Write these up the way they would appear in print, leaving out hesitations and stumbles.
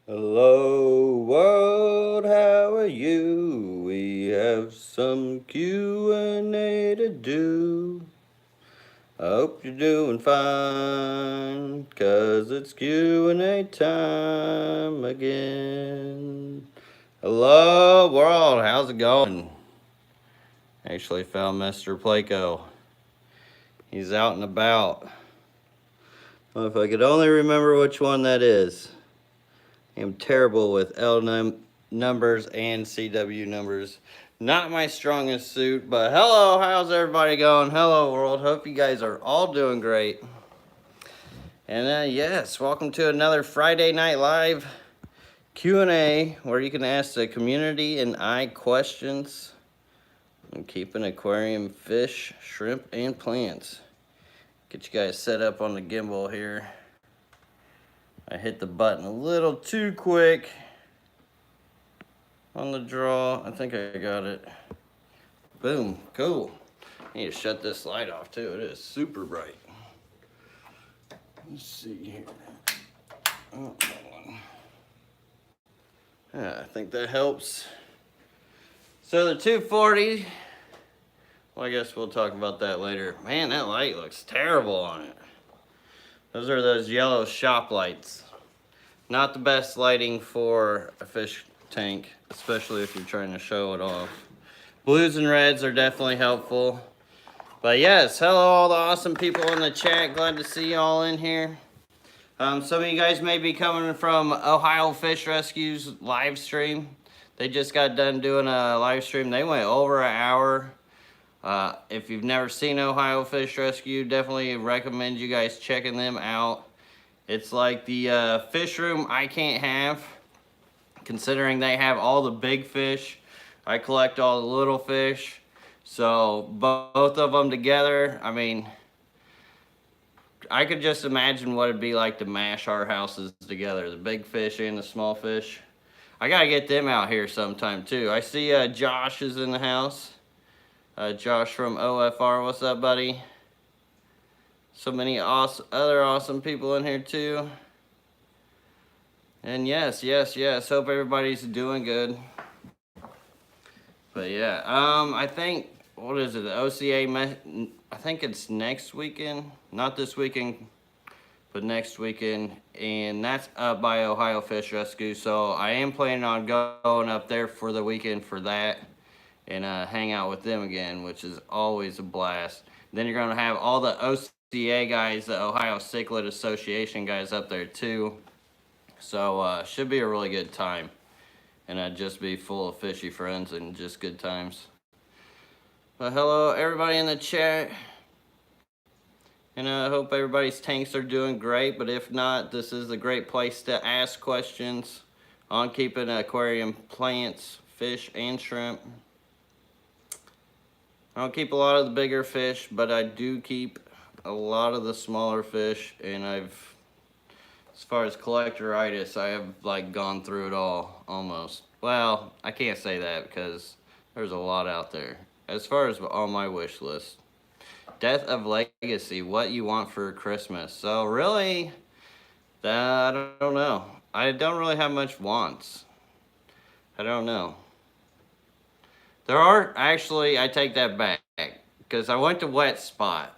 Hello world, how are you? We have some Q&A to do. I hope you're doing fine, 'cause it's Q&A time again. Hello world, how's it going? Actually found Mr. Placo. He's out and about. Well, if I could only remember which one that is. I'm terrible with numbers and CW numbers. Not my strongest suit, but hello, how's everybody going? Hello, world. Hope you guys are all doing great. And yes, welcome to another Friday Night Live Q&A, where you can ask the community and I questions on keeping aquarium fish, shrimp, and plants. Get you guys set up on the gimbal here. I hit the button a little too quick on the draw. I think I got it. Boom, cool. I need to shut this light off too. It is super bright. Let's see here. Oh, that one. Yeah, I think that helps. So the 240, well, I guess we'll talk about that later. Man, that light looks terrible on it. Those are those yellow shop lights. Not the best lighting for a fish tank, especially if you're trying to show it off. Blues and reds are definitely helpful. But yes, hello all the awesome people in the chat. Glad to see y'all in here. Some of you guys may be coming from Ohio Fish Rescue's live stream. They just got done doing a live stream. They went over an hour. If you've never seen Ohio Fish Rescue, definitely recommend you guys checking them out. It's like the fish room I can't have, considering they have all the big fish. I collect all the little fish. So both of them together, I mean, I could just imagine what it'd be like to mash our houses together, the big fish and the small fish. I gotta get them out here sometime too. I see Josh is in the house. Josh from OFR, what's up, buddy? So many other awesome people in here too. And yes, hope everybody's doing good. But yeah, I think, what is it, the OCA, I think it's next weekend, not this weekend, but next weekend, and that's up by Ohio Fish Rescue, so I am planning on going up there for the weekend for that, and hang out with them again, which is always a blast. Then you're going to have all the OCA guys, the Ohio Cichlid Association guys up there too, so should be a really good time. And I'd just be full of fishy friends and just good times. But hello, everybody in the chat. And I hope everybody's tanks are doing great. But if not, this is a great place to ask questions on keeping aquarium plants, fish, and shrimp. I don't keep a lot of the bigger fish, but I do keep a lot of the smaller fish. And as far as collectoritis, I have like gone through it all almost. Well, I can't say that because there's a lot out there. As far as on my wish list, Death of Legacy, what you want for Christmas. So really, I don't know. I don't really have much wants. I don't know. There are actually, I take that back because I went to Wet Spot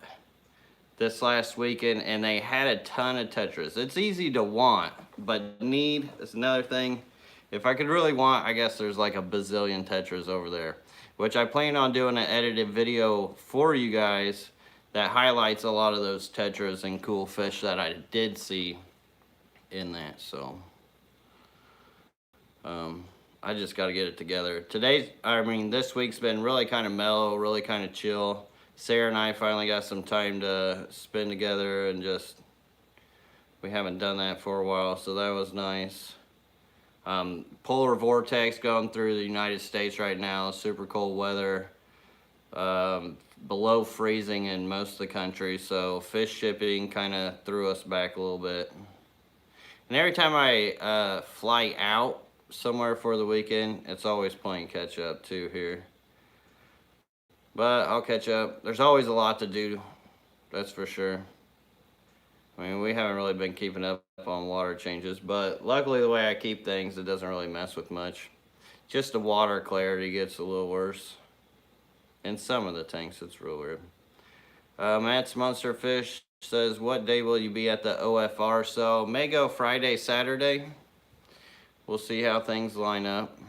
this last weekend and they had a ton of tetras. It's easy to want, but need is another thing. If I could really want, I guess there's like a bazillion tetras over there, which I plan on doing an edited video for you guys that highlights a lot of those tetras and cool fish that I did see in that. So I just got to get it together. This week's been really kind of mellow, really kind of chill. Sarah and I finally got some time to spend together and we haven't done that for a while, so that was nice. Polar vortex going through the United States right now, super cold weather, below freezing in most of the country, so fish shipping kind of threw us back a little bit. And every time I fly out somewhere for the weekend, it's always playing catch up too here. But I'll catch up. There's always a lot to do, that's for sure. I mean, we haven't really been keeping up on water changes, but luckily the way I keep things, it doesn't really mess with much. Just the water clarity gets a little worse. In some of the tanks, it's real weird. Matt's Monster Fish says, what day will you be at the OFR? So, may go Friday, Saturday. We'll see how things line up.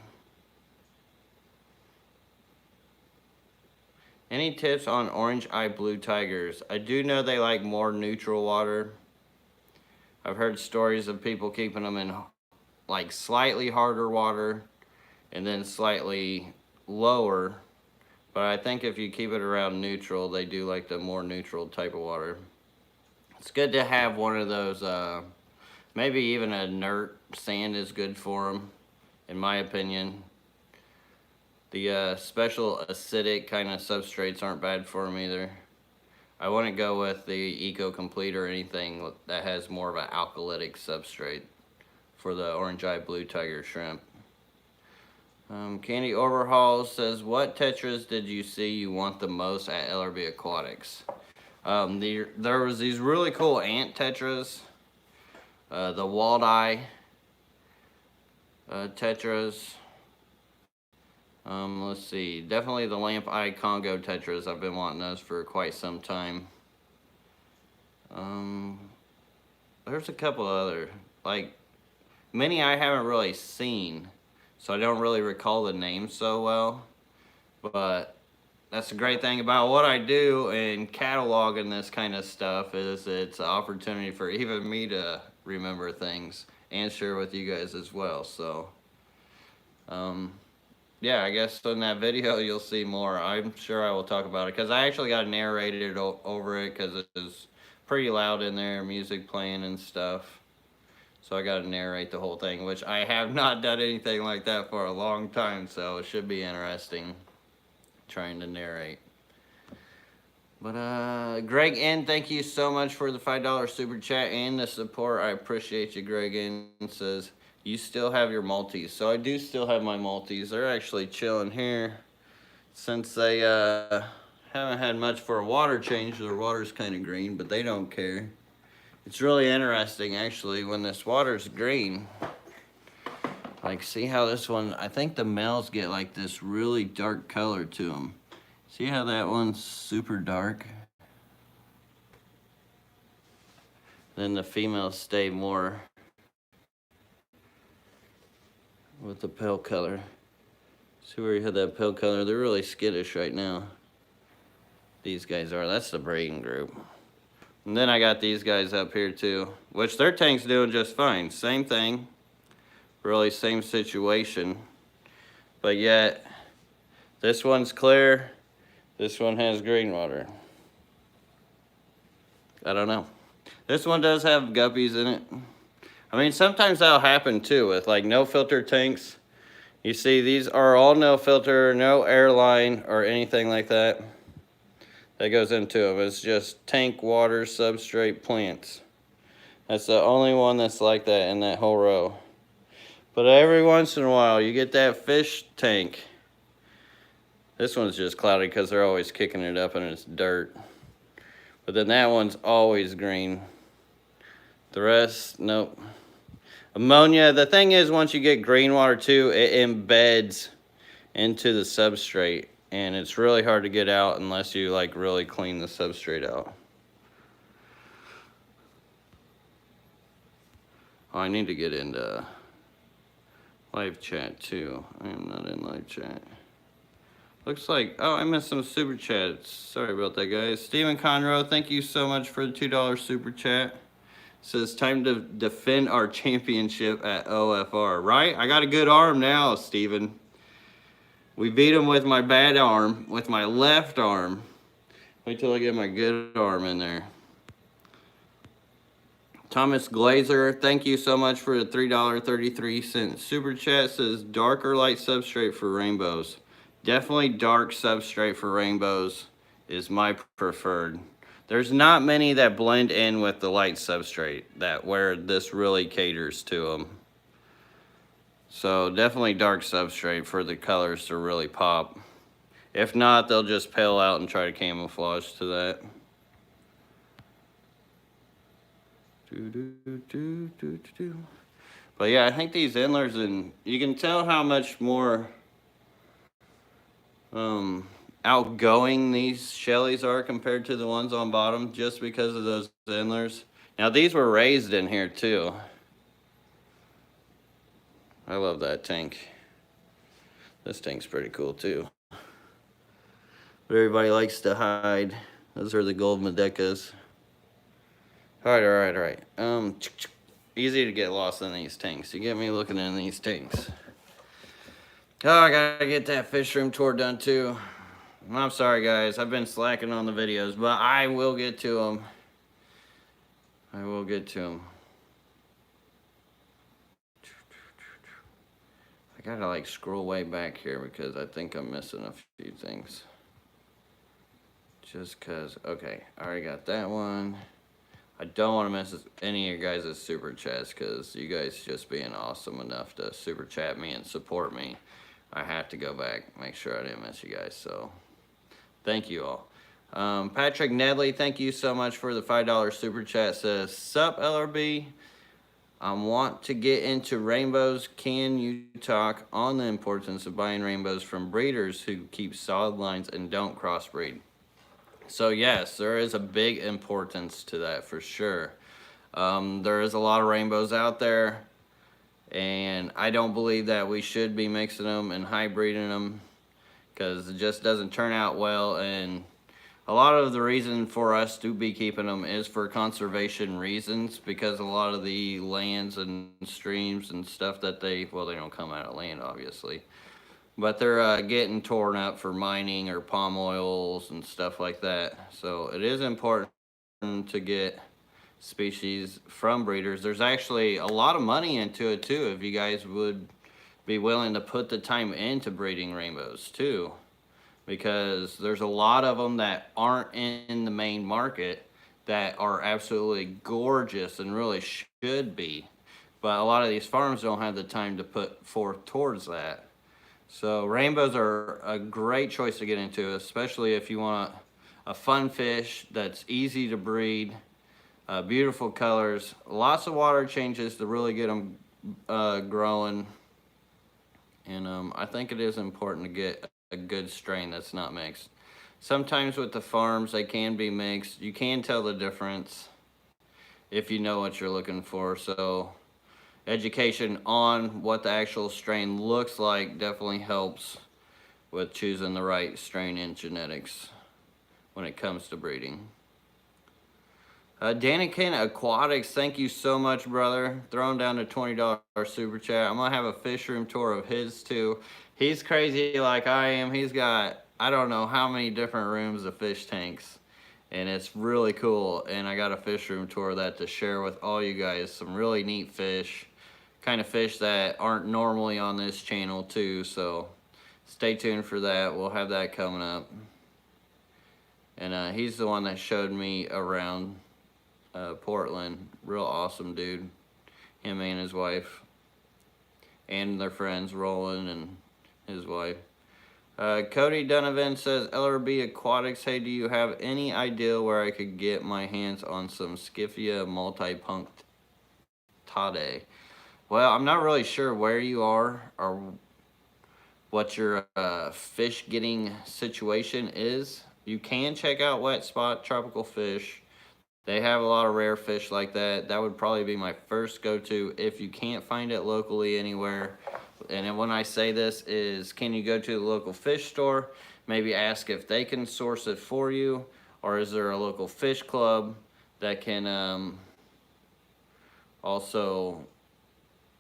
Any tips on orange eye blue tigers? I do know they like more neutral water. I've heard stories of people keeping them in like slightly harder water and then slightly lower. But I think if you keep it around neutral, they do like the more neutral type of water. It's good to have one of those, maybe even a inert sand is good for them, in my opinion. The special acidic kind of substrates aren't bad for them either. I wouldn't go with the Eco Complete or anything that has more of an alkalytic substrate for the orange eye blue tiger shrimp. Candy Overhaul says, what tetras did you see you want the most at LRB Aquatics? There was these really cool ant tetras, the walleye tetras. Let's see, definitely the lamp eye Congo tetras. I've been wanting those for quite some time. There's a couple other, like, many I haven't really seen, so I don't really recall the names so well. But that's the great thing about what I do in cataloging this kind of stuff, is it's an opportunity for even me to remember things and share with you guys as well. So, yeah, I guess in that video you'll see more. I'm sure I will talk about it, because I actually got narrated over it, because it's pretty loud in there, music playing and stuff. So I got to narrate the whole thing, which I have not done anything like that for a long time, so it should be interesting trying to narrate. But Greg N, thank you so much for the $5 super chat and the support. I appreciate you, Greg N. Says, you still have your multis. So I do still have my multis. They're actually chilling here since they haven't had much for a water change. Their water's kind of green, but they don't care. It's really interesting, actually, when this water's green. Like, see how this one, I think the males get like this really dark color to them. See how that one's super dark? Then the females stay more with the pale color. See where you had that pale color? They're really skittish right now. These guys are. That's the breeding group. And then I got these guys up here too, which their tank's doing just fine. Same thing. Really same situation. But yet, this one's clear. This one has green water. I don't know. This one does have guppies in it. I mean, sometimes that'll happen too with like no filter tanks. You see, these are all no filter, no airline or anything like that. That goes into them. It's just tank, water, substrate, plants. That's the only one that's like that in that whole row. But every once in a while, you get that fish tank. This one's just cloudy because they're always kicking it up and it's dirt. But then that one's always green. The rest, nope. Ammonia, the thing is, once you get green water too, it embeds into the substrate. And it's really hard to get out unless you like really clean the substrate out. Oh, I need to get into live chat too. I am not in live chat. Looks like, oh, I missed some super chats. Sorry about that, guys. Stephen Conroe, thank you so much for the $2 super chat. Says, time to defend our championship at OFR. Right? I got a good arm now, Stephen. We beat him with my bad arm, with my left arm. Wait till I get my good arm in there. Thomas Glazer, thank you so much for the $3.33 super chat. Says, dark or light substrate for rainbows? Definitely dark substrate for rainbows is my preferred. There's not many that blend in with the light substrate, that where this really caters to them. So definitely dark substrate for the colors to really pop. If not, they'll just pale out and try to camouflage to that. But yeah, I think these endlers, and you can tell how much more outgoing these Shelleys are compared to the ones on bottom, just because of those endlers. Now these were raised in here too. I love that tank. This tank's pretty cool too. But everybody likes to hide. Those are the gold Medecas. Alright. Easy to get lost in these tanks. You get me looking in these tanks. Oh, I gotta get that fish room tour done too. I'm sorry guys, I've been slacking on the videos, but I will get to them. I will get to them. I gotta like scroll way back here because I think I'm missing a few things. Just cause, okay, I already got that one. I don't want to miss any of your guys' super chats because you guys just being awesome enough to super chat me and support me. I have to go back, make sure I didn't miss you guys, so thank you all. Patrick Nedley, thank you so much for the $5 super chat. Says, sup LRB, I want to get into rainbows. Can you talk on the importance of buying rainbows from breeders who keep solid lines and don't crossbreed? So yes, there is a big importance to that for sure. There is a lot of rainbows out there, and I don't believe that we should be mixing them and hybriding them because it just doesn't turn out well. And a lot of the reason for us to be keeping them is for conservation reasons, because a lot of the lands and streams and stuff that they don't come out of land obviously, but they're getting torn up for mining or palm oils and stuff like that. So it is important to get species from breeders. There's actually a lot of money into it too, if you guys would be willing to put the time into breeding rainbows too, because there's a lot of them that aren't in the main market that are absolutely gorgeous and really should be, but a lot of these farms don't have the time to put forth towards that. So rainbows are a great choice to get into, especially if you want a fun fish that's easy to breed, beautiful colors, lots of water changes to really get them growing. And I think it is important to get a good strain that's not mixed. Sometimes with the farms, they can be mixed. You can tell the difference if you know what you're looking for. So education on what the actual strain looks like definitely helps with choosing the right strain and genetics when it comes to breeding. Danikin Aquatics, thank you so much, brother. Throwing down a $20 super chat. I'm gonna have a fish room tour of his too. He's crazy like I am. He's got, I don't know how many different rooms of fish tanks, and it's really cool. And I got a fish room tour of that to share with all you guys. Some really neat fish, kind of fish that aren't normally on this channel too. So stay tuned for that. We'll have that coming up. And he's the one that showed me around Portland. Real awesome dude. Him and his wife and their friends, Roland and his wife. Cody Donovan says, LRB Aquatics, hey, do you have any idea where I could get my hands on some Skiffia multi-punctatae? Well, I'm not really sure where you are or what your fish getting situation is. You can check out Wet Spot Tropical Fish. They have a lot of rare fish like that. That would probably be my first go-to if you can't find it locally anywhere. And when I say this is, can you go to the local fish store, maybe ask if they can source it for you, or is there a local fish club that can also,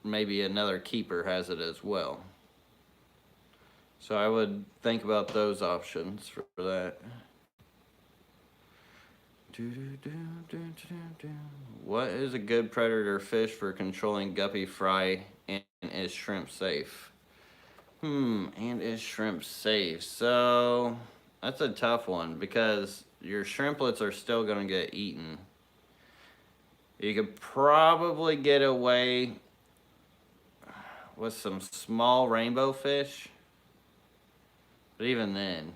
maybe another keeper has it as well. So I would think about those options for that. What is a good predator fish for controlling guppy fry, and is shrimp safe? And is shrimp safe? So that's a tough one because your shrimplets are still gonna get eaten. You could probably get away with some small rainbow fish, but even then,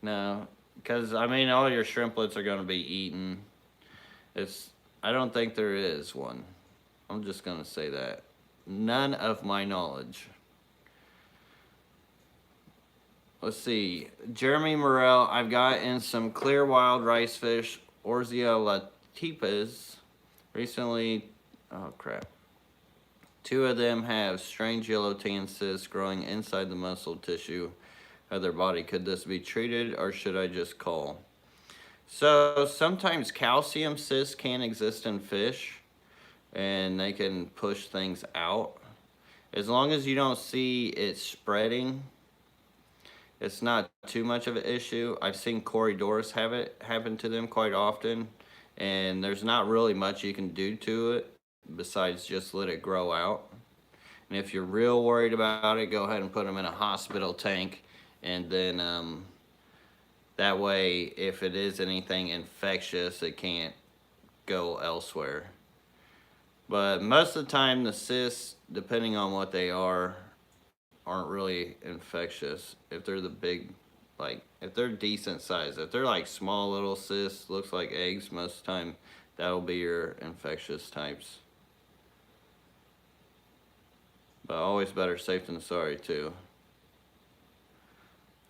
no. Because, I mean, all your shrimplets are going to be eaten. I don't think there is one. I'm just going to say that. None of my knowledge. Let's see. Jeremy Morel, I've got in some clear wild rice fish, Orzia latipes. Recently, oh crap. 2 of them have strange yellow tan cysts growing inside the muscle tissue of their body. Could this be treated or should I just call? So sometimes calcium cysts can exist in fish and they can push things out. As long as you don't see it spreading, it's not too much of an issue. I've seen Corydoras have it happen to them quite often, and there's not really much you can do to it besides just let it grow out. And if you're real worried about it, go ahead and put them in a hospital tank, and then that way, if it is anything infectious, it can't go elsewhere. But most of the time, the cysts, depending on what they are, aren't really infectious. If they're the big, like, if they're decent size. If they're like small little cysts, looks like eggs, most of the time, that'll be your infectious types. But always better safe than sorry, too.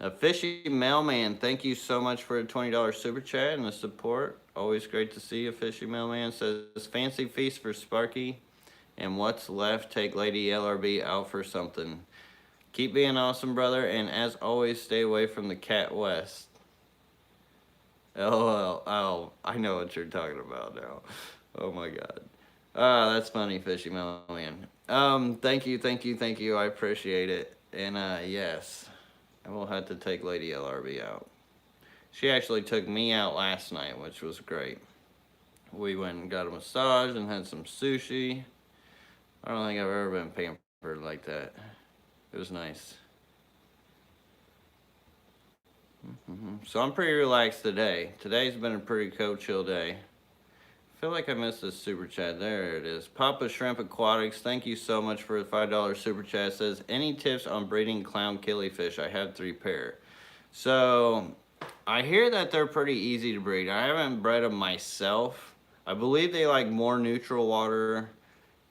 A Fishy Mailman, thank you so much for the $20 super chat and the support. Always great to see you. Fishy Mailman says, fancy feast for Sparky, and what's left, take Lady LRB out for something. Keep being awesome, brother, and as always, stay away from the Cat West. LOL. Oh, I know what you're talking about now. Oh my god. That's funny, Fishy Mailman. Thank you. I appreciate it. And yes, I will have to take Lady LRB out. She actually took me out last night, which was great. We went and got a massage and had some sushi. I don't think I've ever been pampered like that. It was nice. So I'm pretty relaxed today. Today's been a pretty cold, chill day. I feel like I missed this super chat. There it is. Papa Shrimp Aquatics, thank you so much for the $5 super chat. It says, any tips on breeding clown killifish? I have 3 pair. So I hear that they're pretty easy to breed. I haven't bred them myself. I believe they like more neutral water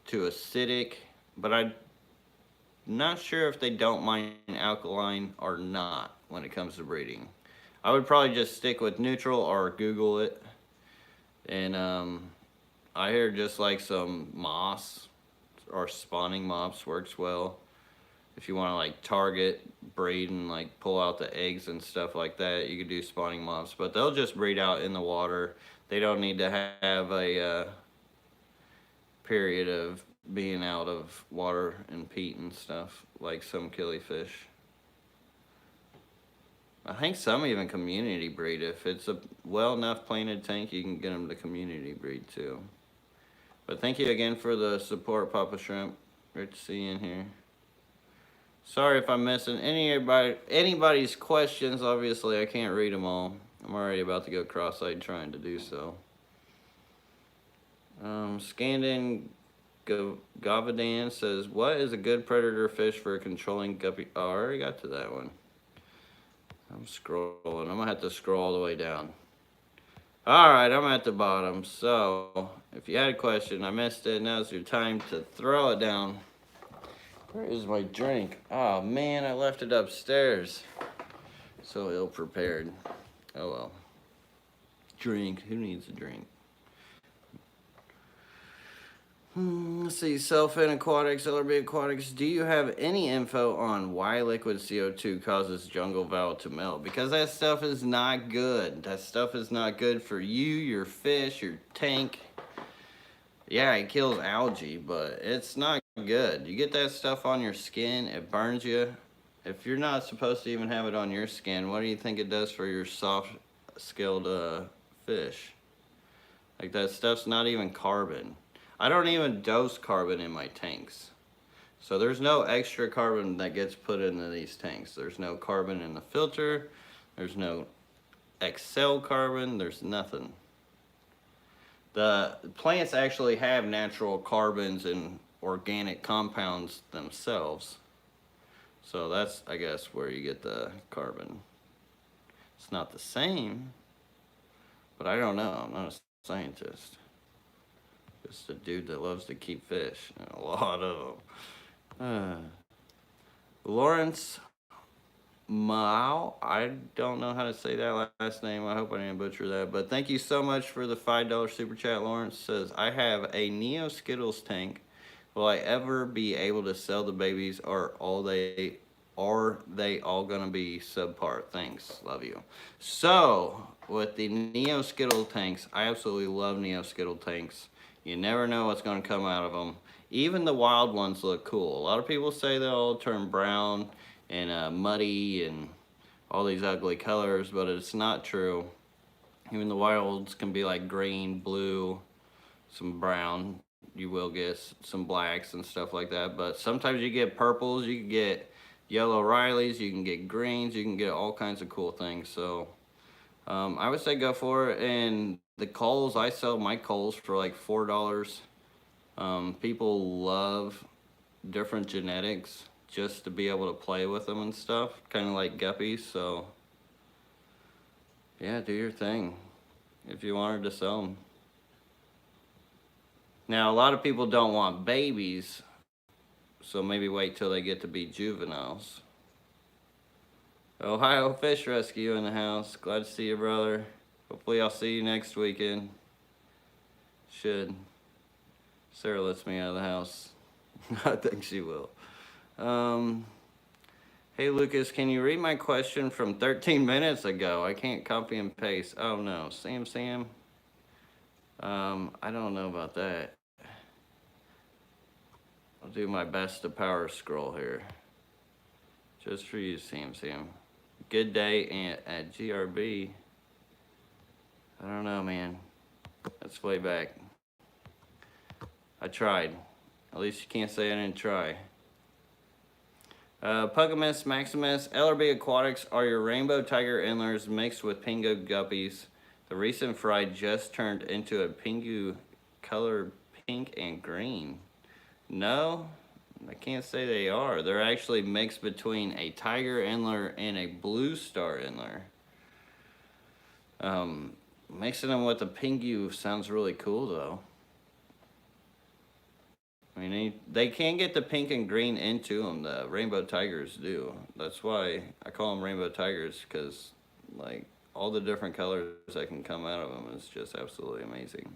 to acidic, but I'm not sure if they don't mind alkaline or not when it comes to breeding. I would probably just stick with neutral or Google it. And I hear just like some moss or spawning mops works well. If you want to like target, breed, and like pull out the eggs and stuff like that, you could do spawning mops. But they'll just breed out in the water. They don't need to have a period of being out of water and peat and stuff like some killifish. I think some even community breed. If it's a well enough planted tank, you can get them to community breed too. But thank you again for the support, Papa Shrimp. Great to see you in here. Sorry if I'm missing anybody's questions. Obviously, I can't read them all. I'm already about to go cross-eyed trying to do so. Scandin Gavadan says, what is a good predator fish for controlling guppy? Oh, I already got to that one. I'm scrolling. I'm gonna have to scroll all the way down. Alright, I'm at the bottom. So, if you had a question, I missed it. Now's your time to throw it down. Where is my drink? Oh man, I left it upstairs. So ill prepared. Oh well. Drink. Who needs a drink? Let's see, Selfin Aquatics, LRB Aquatics, do you have any info on why liquid CO2 causes jungle fowl to melt? Because that stuff is not good. That stuff is not good for you, your fish, your tank. Yeah, it kills algae, but it's not good. You get that stuff on your skin, it burns you. If you're not supposed to even have it on your skin, what do you think it does for your soft-scaled fish? Like, that stuff's not even carbon. I don't even dose carbon in my tanks. So there's no extra carbon that gets put into these tanks. There's no carbon in the filter. There's no Excel carbon. There's nothing. The plants actually have natural carbons and organic compounds themselves. So that's, I guess, where you get the carbon. It's not the same, but I don't know. I'm not a scientist. Just a dude that loves to keep fish. And a lot of them. Lawrence Mao. I don't know how to say that last name. I hope I didn't butcher that. But thank you so much for the $5 super chat. Lawrence says, I have a Neo Skittles tank. Will I ever be able to sell the babies, or are they all gonna be subpar? Thanks, love you. So with the Neo Skittle tanks, I absolutely love Neo Skittle tanks. You never know what's gonna come out of them. Even the wild ones look cool. A lot of people say they'll all turn brown and muddy and all these ugly colors, but it's not true. Even the wilds can be like green, blue, some brown. You will get some blacks and stuff like that, but sometimes you get purples, you can get yellow Rileys, you can get greens, you can get all kinds of cool things. So I would say go for it. And the culls, I sell my culls for like $4. People love different genetics just to be able to play with them and stuff, kind of like guppies. So yeah, do your thing if you wanted to sell them. Now, a lot of people don't want babies, so maybe wait till they get to be juveniles. Ohio Fish Rescue in the house. Glad to see you, brother. Hopefully I'll see you next weekend. Should. Sarah lets me out of the house. I think she will. Hey, Lucas, can you read my question from 13 minutes ago? I can't copy and paste. Oh, no. Sam? I don't know about that. I'll do my best to power scroll here. Just for you, Sam. Good day at GRB. I don't know, man. That's way back. I tried. At least you can't say I didn't try. Pugamus Maximus, LRB Aquatics are your rainbow tiger endlers mixed with pingo guppies. The recent fry just turned into a pingu color pink and green. No, I can't say they are. They're actually mixed between a tiger endler and a blue star endler. Mixing them with a pingu sounds really cool though. I mean, they can get the pink and green into them. The rainbow tigers do. That's why I call them rainbow tigers, because like all the different colors that can come out of them is just absolutely amazing.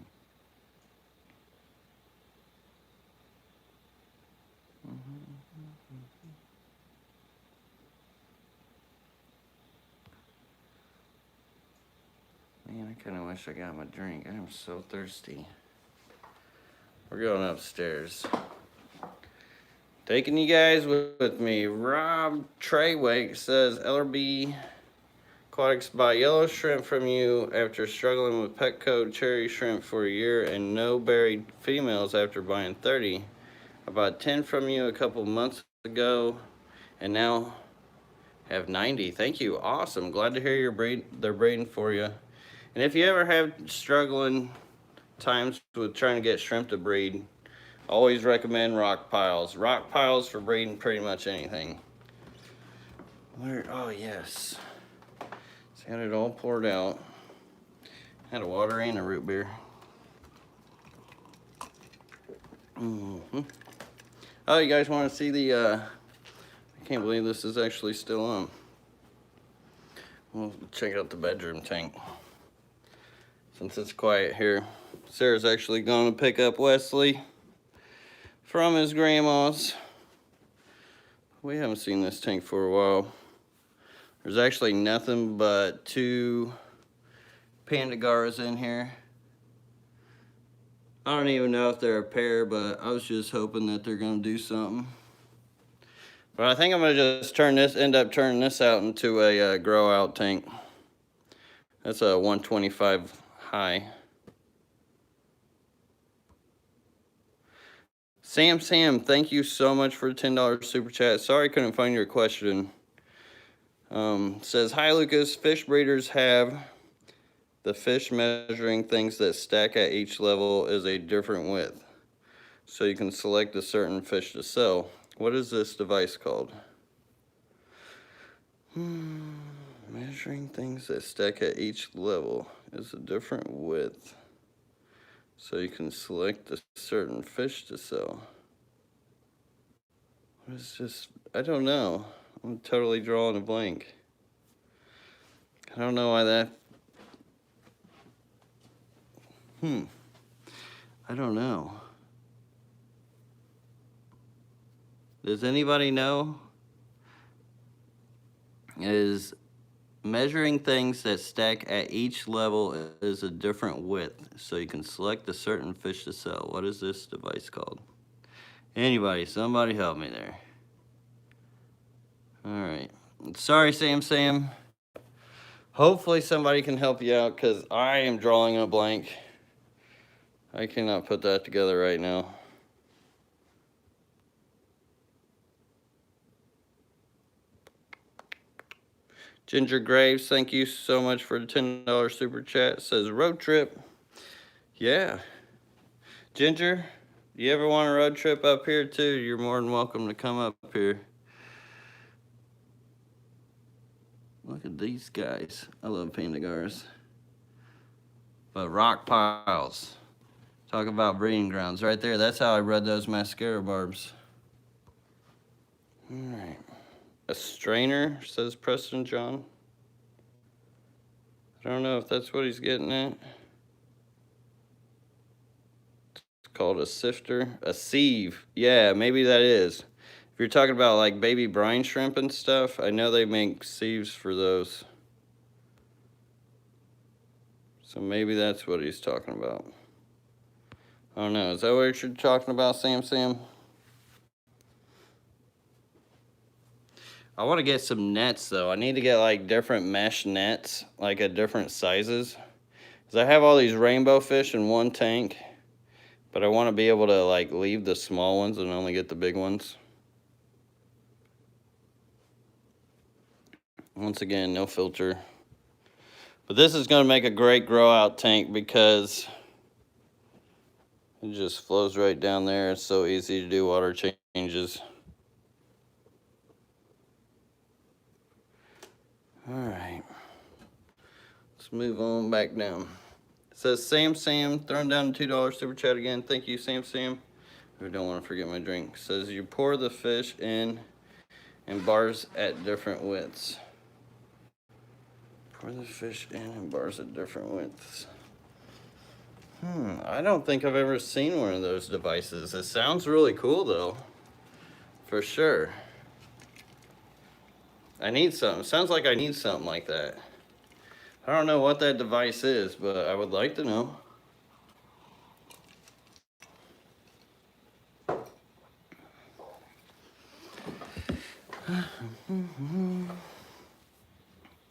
Man, I kind of wish I got my drink. I am so thirsty. We're going upstairs. Taking you guys with me. Rob Treywake says, LRB Aquatics buy yellow shrimp from you after struggling with Petco cherry shrimp for a year and no buried females after buying 30. I bought 10 from you a couple months ago and now have 90. Thank you. Awesome. Glad to hear they're breeding for you. And if you ever have struggling times with trying to get shrimp to breed, always recommend rock piles. Rock piles for breeding pretty much anything. Oh yes. It's got it all poured out. Had a water and a root beer. Oh, you guys want to see the, I can't believe this is actually still on. We'll check out the bedroom tank. Since it's quiet here, Sarah's actually going to pick up Wesley from his grandma's. We haven't seen this tank for a while. There's actually nothing but 2 Pandagaras in here. I don't even know if they're a pair, but I was just hoping that they're going to do something. But I think I'm going to just end up turning this out into a grow out tank. That's a 125 high. Sam, thank you so much for the $10 super chat. Sorry I couldn't find your question. Says, hi Lucas, fish breeders have the fish measuring things that stack at each level is a different width. So you can select a certain fish to sell. What is this device called? Measuring things that stack at each level is a different width. So you can select a certain fish to sell. What is this? I don't know. I'm totally drawing a blank. I don't know why that. I don't know. Does anybody know? Is measuring things that stack at each level is a different width, so you can select a certain fish to sell. What is this device called? Anybody, somebody help me there. All right. Sorry, Sam. Hopefully somebody can help you out, because I am drawing a blank. I cannot put that together right now. Ginger Graves, thank you so much for the $10 super chat. It says road trip. Yeah. Ginger, you ever want a road trip up here too? You're more than welcome to come up here. Look at these guys. I love pandagars. But rock piles. Talk about breeding grounds right there. That's how I bred those mascara barbs. All right. A strainer, says Preston John. I don't know if that's what he's getting at. It's called a sifter. A sieve. Yeah, maybe that is. If you're talking about like baby brine shrimp and stuff, I know they make sieves for those. So maybe that's what he's talking about. I don't know. Is that what you're talking about, Sam? I want to get some nets, though. I need to get, like, different mesh nets, like, at different sizes. Because I have all these rainbow fish in one tank. But I want to be able to, like, leave the small ones and only get the big ones. Once again, no filter. But this is going to make a great grow-out tank because it just flows right down there. It's so easy to do water changes. All right. Let's move on back down. It says Sam, throwing down the $2 super chat again. Thank you, Sam. I don't want to forget my drink. It says you pour the fish in bars at different widths. Pour the fish in bars at different widths. I don't think I've ever seen one of those devices. It sounds really cool though, for sure. I need something. Sounds like I need something like that. I don't know what that device is, but I would like to know.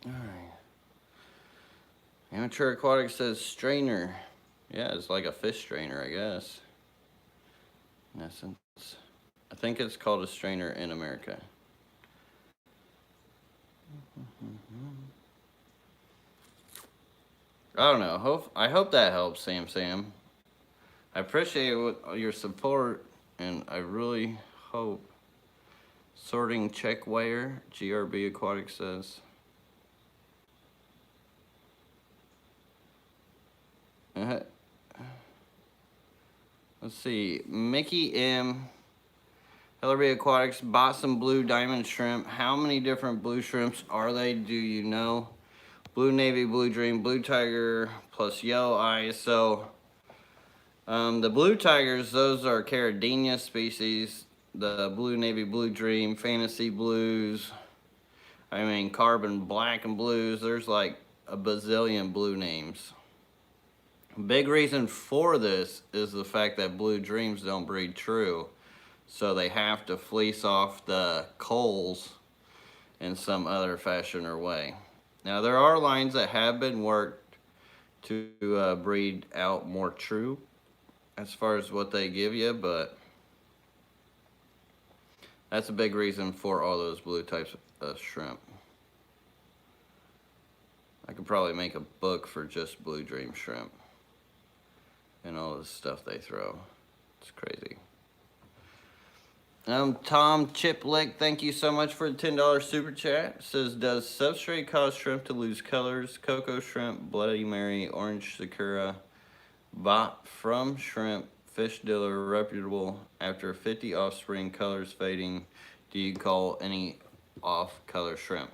Alright. Amateur Aquatics says strainer. Yeah, it's like a fish strainer, I guess. In essence. I think it's called a strainer in America. I don't know. I hope that helps, Sam. I appreciate your support, and I really hope. Sorting check weigher, GRB Aquatics says. Let's see. Mickey M. LRB Aquatics bought some blue diamond shrimp. How many different blue shrimps are they? Do you know? Blue Navy, Blue Dream, Blue Tiger, plus Yellow Eyes. So, the Blue Tigers, those are Caridina species. The Blue Navy, Blue Dream, Fantasy Blues. I mean, Carbon Black and Blues. There's like a bazillion blue names. Big reason for this is the fact that Blue Dreams don't breed true. So they have to fleece off the coals in some other fashion or way. Now there are lines that have been worked to breed out more true as far as what they give you, but that's a big reason for all those blue types of shrimp. I could probably make a book for just Blue Dream shrimp and all the stuff they throw. It's crazy. Tom Chiplick, thank you so much for the $10 super chat. It says, does substrate cause shrimp to lose colors? Cocoa shrimp, Bloody Mary, orange sakura, Bought from shrimp fish dealer reputable. After 50 offspring, colors fading, do you call any off color shrimp?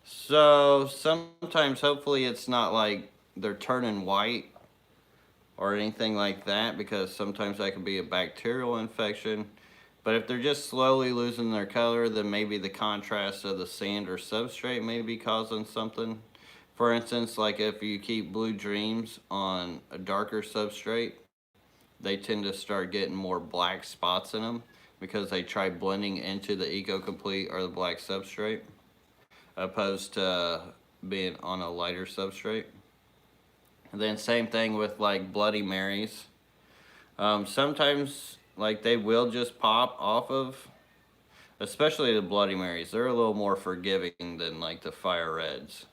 So sometimes hopefully it's not like they're turning white or anything like that, because sometimes that could be a bacterial infection. But if they're just slowly losing their color, then maybe the contrast of the sand or substrate may be causing something. For instance, like if you keep blue dreams on a darker substrate, they tend to start getting more black spots in them because they try blending into the Eco Complete or the black substrate, opposed to being on a lighter substrate. And then same thing with like Bloody Marys. Sometimes like they will just pop off of, especially the Bloody Marys. They're a little more forgiving than like the Fire Reds.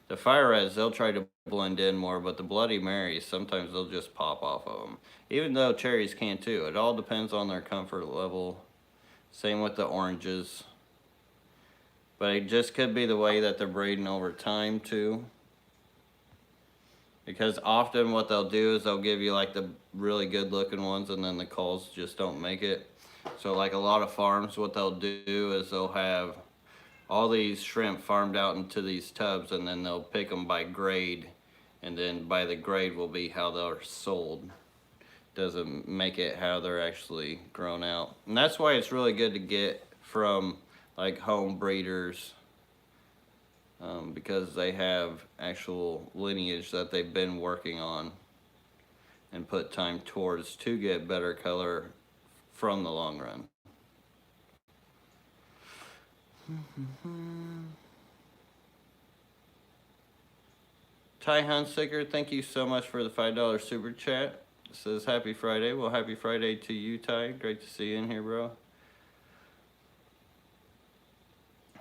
The Fire Reds, they'll try to blend in more, but the Bloody Marys, sometimes they'll just pop off of them. Even though cherries can too. It all depends on their comfort level. Same with the oranges. But it just could be the way that they're breeding over time too. Because often what they'll do is they'll give you like the really good looking ones, and then the culls just don't make it. So like a lot of farms, what they'll do is they'll have all these shrimp farmed out into these tubs, and then they'll pick them by grade, and then by the grade will be how they're sold. Doesn't make it how they're actually grown out. And that's why it's really good to get from like home breeders, because they have actual lineage that they've been working on and put time towards to get better color from the long run. Ty Hunsicker, thank you so much for the $5 super chat. It says happy Friday. Well, happy Friday to you, Ty. Great to see you in here, bro.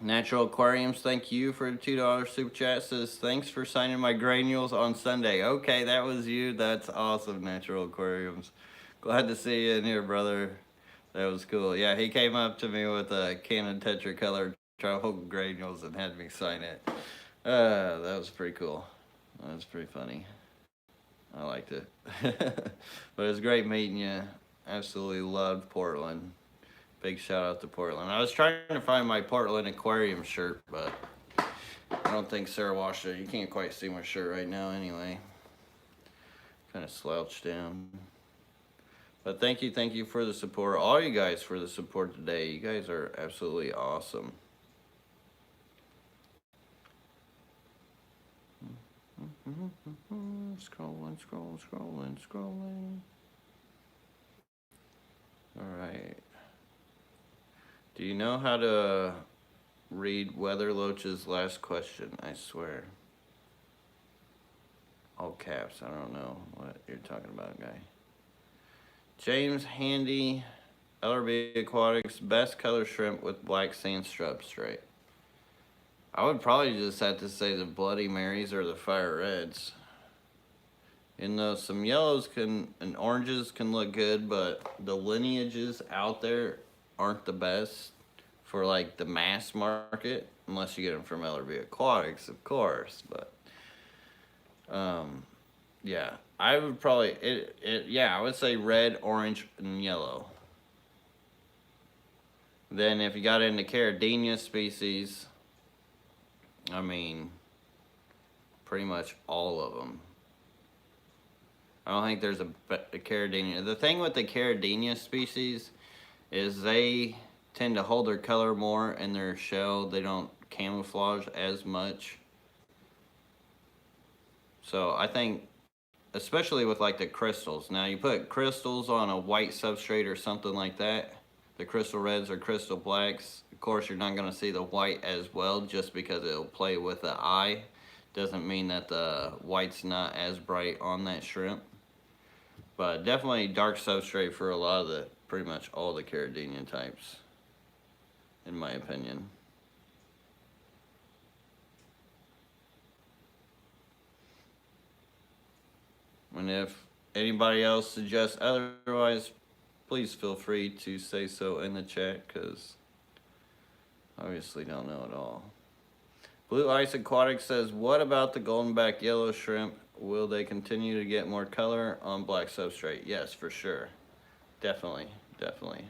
Natural Aquariums, thank you for the $2 super chat. It says thanks for signing my granules on Sunday. Okay, that was you. That's awesome, Natural Aquariums. Glad to see you in here, brother. That was cool. Yeah, he came up to me with a can of Tetracolor tropical granules and had me sign it. That was pretty cool. That was pretty funny. I liked it. But it was great meeting you. Absolutely loved Portland. Big shout out to Portland. I was trying to find my Portland Aquarium shirt, but I don't think Sarah washed it. You can't quite see my shirt right now anyway. Kind of slouched down. But thank you for the support. All you guys for the support today. You guys are absolutely awesome. Scrolling. All right. Do you know how to read Weather Loach's last question? I swear. All caps. I don't know what you're talking about, guy. James Handy, LRB Aquatics, best color shrimp with black sand substrate. I would probably just have to say the Bloody Marys or the Fire Reds. And though some yellows and oranges can look good, but the lineages out there aren't the best for like the mass market, unless you get them from LRB Aquatics, of course. But yeah, I would probably I would say red, orange, and yellow. Then if you got into Caridina species, I mean, pretty much all of them. I don't think there's a Caridina. The thing with the Caridina species is they tend to hold their color more in their shell. They don't camouflage as much. So I think, especially with like the crystals. Now you put crystals on a white substrate or something like that, the crystal reds or crystal blacks, of course you're not going to see the white as well, just because it'll play with the eye. Doesn't mean that the white's not as bright on that shrimp. But definitely dark substrate for a lot of the, pretty much all the Caridina types, in my opinion. And if anybody else suggests otherwise, please feel free to say so in the chat, because obviously don't know it all. Blue Ice Aquatics says, what about the golden back yellow shrimp will they continue to get more color on black substrate? Yes, for sure. Definitely, definitely.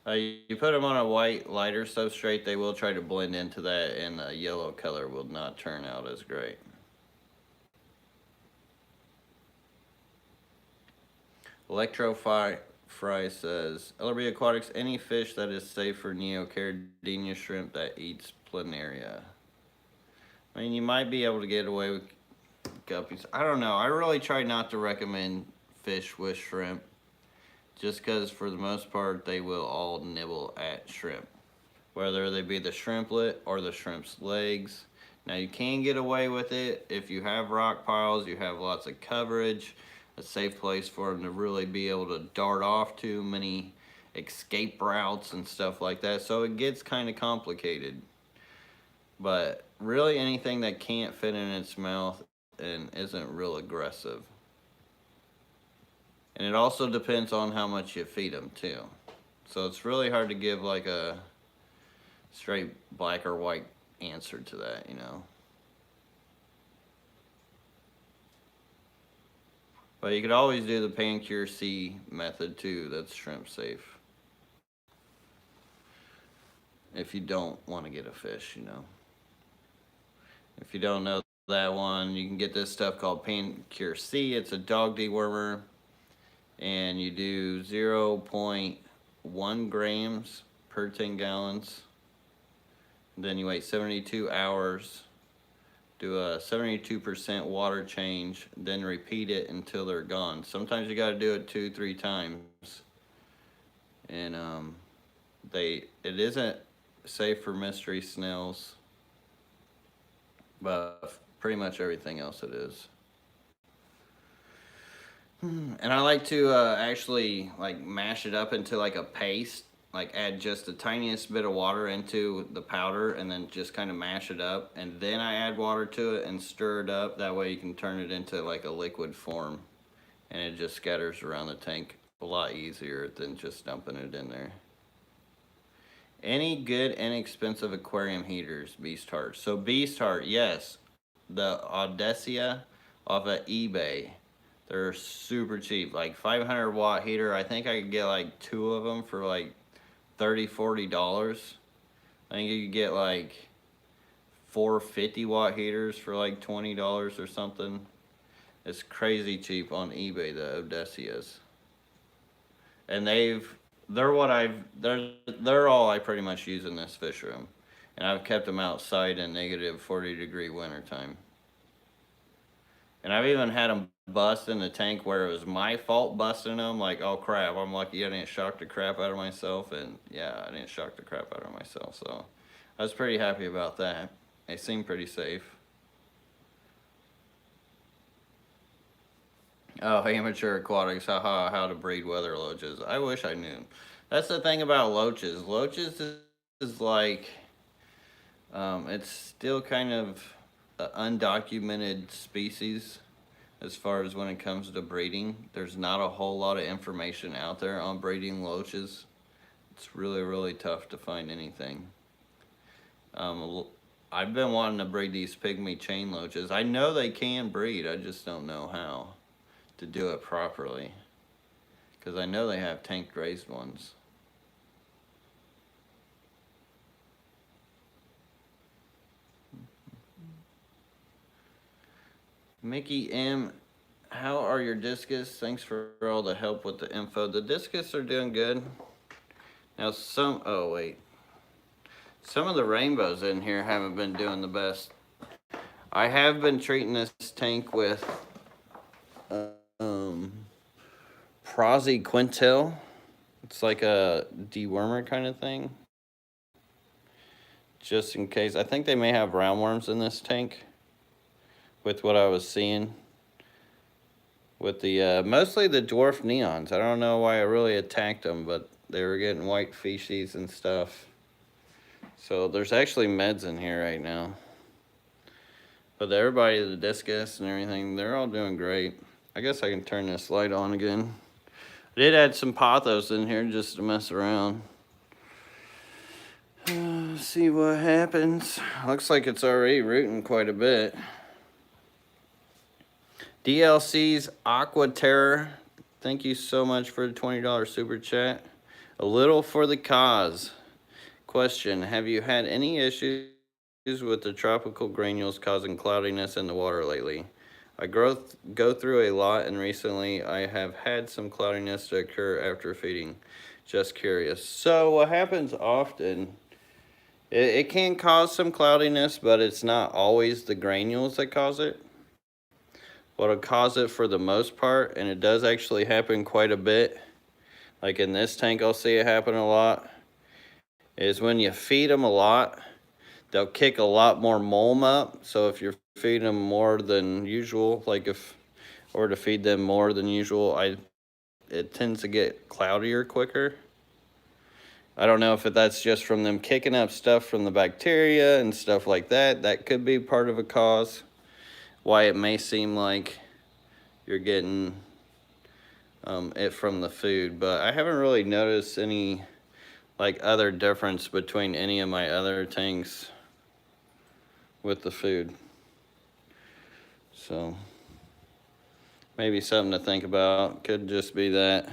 You put them on a white, lighter substrate, they will try to blend into that, and the yellow color will not turn out as great. Fry says, LRB Aquatics, any fish that is safe for Neocaridina shrimp that eats planaria? I mean, you might be able to get away with guppies. I don't know. I really try not to recommend fish with shrimp, just because for the most part they will all nibble at shrimp, whether they be the shrimplet or the shrimp's legs. Now you can get away with it if you have rock piles, you have lots of coverage, a safe place for them to really be able to dart off to, many escape routes and stuff like that. So it gets kind of complicated. But really anything that can't fit in its mouth and isn't real aggressive. And it also depends on how much you feed them too. So it's really hard to give like a straight black or white answer to that, you know. But you could always do the Pan-Cure C method too. That's shrimp safe. If you don't want to get a fish, you know. If you don't know that one, you can get this stuff called Pan-Cure C. It's a dog dewormer. And you do 0.1 grams per 10 gallons. Then you wait 72 hours. Do a 72% water change, then repeat it until they're gone. Sometimes you got to do it 2-3 times, and it isn't safe for mystery snails, but pretty much everything else it is. And I like to actually like mash it up into like a paste. Like add just the tiniest bit of water into the powder and then just kind of mash it up, and then I add water to it and stir it up. That way you can turn it into like a liquid form, and it just scatters around the tank a lot easier than just dumping it in there. Any good inexpensive aquarium heaters, Beast Heart? So Beast Heart, yes, the Audacia off of eBay. They're super cheap, like 500 watt heater. I think I could get like 2 of them for like $30-$40. I think you could get like 4 50 watt heaters for like $20 or something. It's crazy cheap on eBay, the Audacias. And they're all I pretty much use in this fish room. And I've kept them outside in negative 40-degree winter time. And I've even had them bust in the tank where it was my fault busting them. Like, oh crap, I'm lucky I didn't shock the crap out of myself. And yeah, I didn't shock the crap out of myself. So I was pretty happy about that. They seem pretty safe. Oh, Amateur Aquatics, haha, how to breed weather loaches. I wish I knew. That's the thing about loaches. Loaches is like, it's still kind of an undocumented species as far as when it comes to breeding. There's not a whole lot of information out there on breeding loaches. It's really, really tough to find anything. I've been wanting to breed these pygmy chain loaches. I know they can breed, I just don't know how to do it properly, because I know they have tank raised ones. Mickey M, how are your discus? Thanks for all the help with the info. The discus are doing good. Now some of the rainbows in here haven't been doing the best. I have been treating this tank with Quintil. It's like a dewormer kind of thing, just in case. I think they may have roundworms in this tank, with what I was seeing with the mostly the dwarf neons. I don't know why I really attacked them, but they were getting white feces and stuff. So there's actually meds in here right now. But everybody, the discus and everything, they're all doing great. I guess I can turn this light on again. I did add some pothos in here just to mess around. See what happens. Looks like it's already rooting quite a bit. DLC's Aquaterror, thank you so much for the $20 super chat. A little for the cause. Question, have you had any issues with the tropical granules causing cloudiness in the water lately? I go through a lot, and recently I have had some cloudiness to occur after feeding. Just curious. So what happens often, it can cause some cloudiness, but it's not always the granules that cause it. What'll cause it for the most part, and it does actually happen quite a bit, like in this tank I'll see it happen a lot, is when you feed them a lot, they'll kick a lot more mulm up. So if you're feeding them more than usual, or to feed them more than usual, it tends to get cloudier quicker. I don't know if that's just from them kicking up stuff from the bacteria and stuff like that. That could be part of a cause why it may seem like you're getting it from the food. But I haven't really noticed any other difference between any of my other tanks with the food. So maybe something to think about. Could just be that.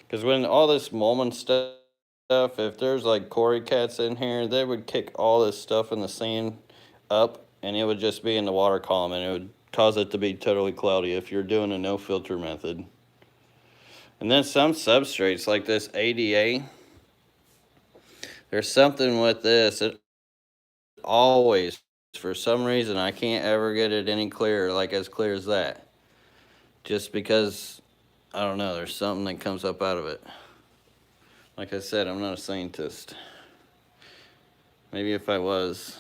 Because when all this mulming stuff, if there's like cory cats in here, they would kick all this stuff in the sand up, and it would just be in the water column, and it would cause it to be totally cloudy if you're doing a no filter method. And then some substrates like this ADA, there's something with this. It always, for some reason, I can't ever get it any clearer, like as clear as that. Just because, I don't know, there's something that comes up out of it. Like I said, I'm not a scientist. Maybe if I was,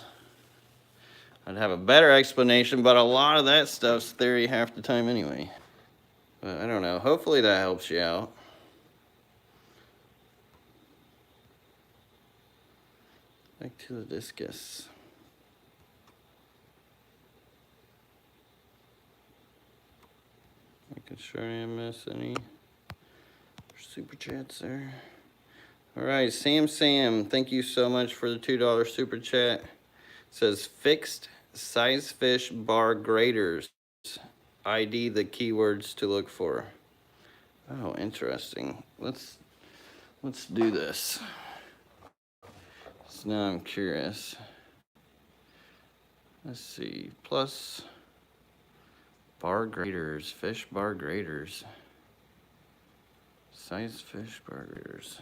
I'd have a better explanation, but a lot of that stuff's theory half the time anyway. But I don't know, hopefully that helps you out. Back to the discus. Making sure I didn't miss any super chats there. All right, Sam, thank you so much for the $2 super chat. It says fixed size fish bar graders. ID the keywords to look for. Oh, interesting. Let's do this. So now I'm curious. Let's see. Plus bar graders, fish bar graders. Size fish bar graders.